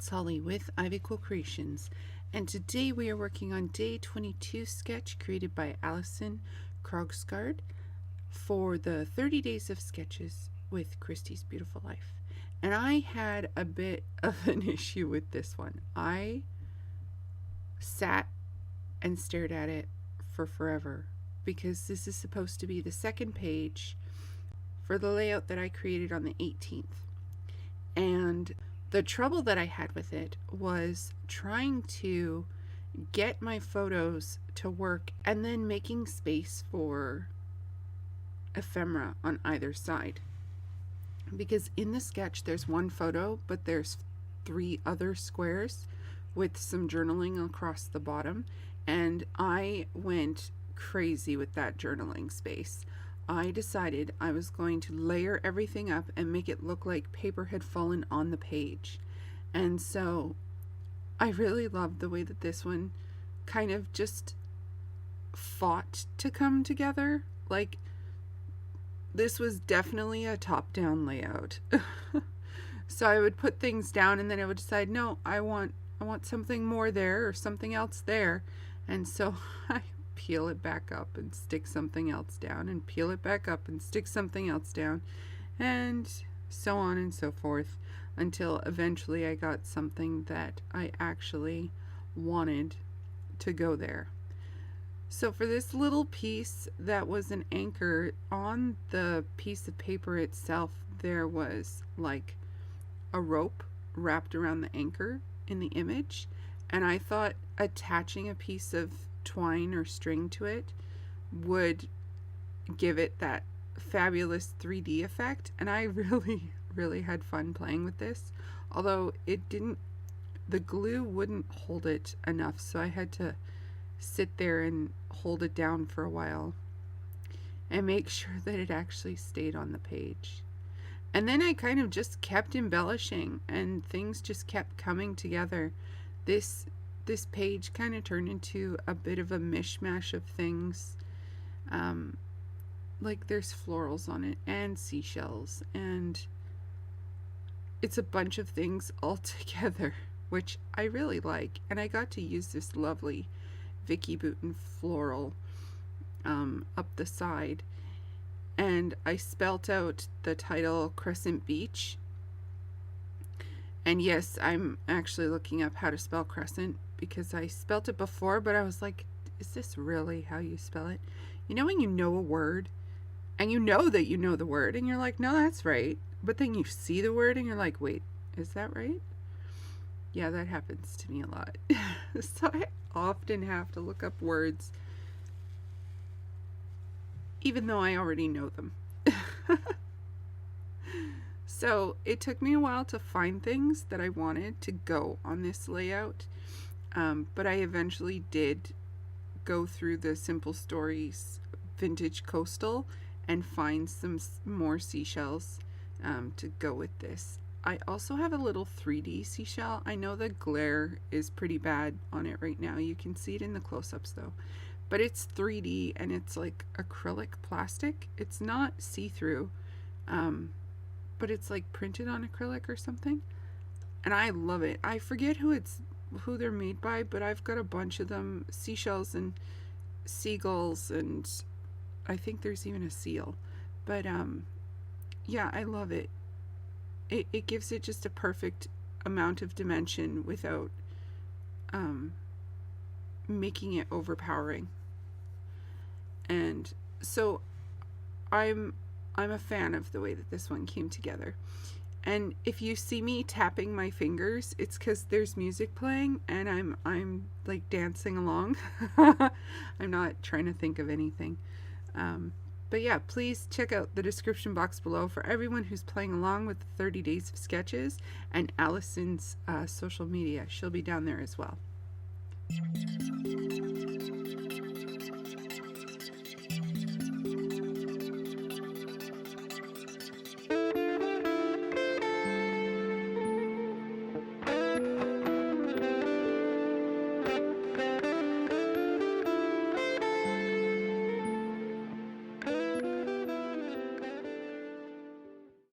it's Holly with Ivy Quill Creations, and today we are working on day 22 sketch created by Allison Krogsgaard for the 30 days of sketches with Christie's Beautiful Life. And I had a bit of an issue with this one. I sat and stared at it for forever because this is supposed to be the second page for the layout that I created on the 18th. And the trouble that I had with it was trying to get my photos to work and then making space for ephemera on either side. Because in the sketch there's one photo, but there's 3 other squares with some journaling across the bottom, and I went crazy with that journaling space. I decided I was going to layer everything up and make it look like paper had fallen on the page. And so I really loved the way that this one kind of just fought to come together. Like, this was definitely a top-down layout. So I would put things down and then I would decide, no, I want something more there or something else there. And so I peel it back up and stick something else down, and peel it back up and stick something else down, and so on and so forth, until eventually I got something that I actually wanted to go there. So for this little piece that was an anchor, on the piece of paper itself there was like a rope wrapped around the anchor in the image, and I thought attaching a piece of twine or string to it would give it that fabulous 3D effect, and I really had fun playing with this, although the glue wouldn't hold it enough, so I had to sit there and hold it down for a while and make sure that it actually stayed on the page. And then I kind of just kept embellishing and things just kept coming together. This page kind of turned into a bit of a mishmash of things. Like there's florals on it and seashells, and it's a bunch of things all together, which I really like. And I got to use this lovely Vicki Boutin floral up the side, and I spelt out the title Crescent Beach. And yes, I'm actually looking up how to spell crescent because I spelt it before, but I was like, is this really how you spell it? You know when you know a word and you know that you know the word and you're like, no, that's right. But then you see the word and you're like, wait, is that right? Yeah, that happens to me a lot. So I often have to look up words even though I already know them. So it took me a while to find things that I wanted to go on this layout, but I eventually did go through the Simple Stories Vintage Coastal and find some more seashells to go with this. I also have a little 3D seashell. I know the glare is pretty bad on it right now. You can see it in the close-ups though. But it's 3D and it's like acrylic plastic. It's not see-through. But it's like printed on acrylic or something, and I love it. I forget who they're made by, but I've got a bunch of them, seashells and seagulls, and I think there's even a seal. But yeah, I love it. It gives it just a perfect amount of dimension without making it overpowering. And so I'm a fan of the way that this one came together. And if you see me tapping my fingers, it's because there's music playing and I'm like dancing along. I'm not trying to think of anything. But yeah, please check out the description box below for everyone who's playing along with the 30 days of sketches, and Allison's social media. She'll be down there as well.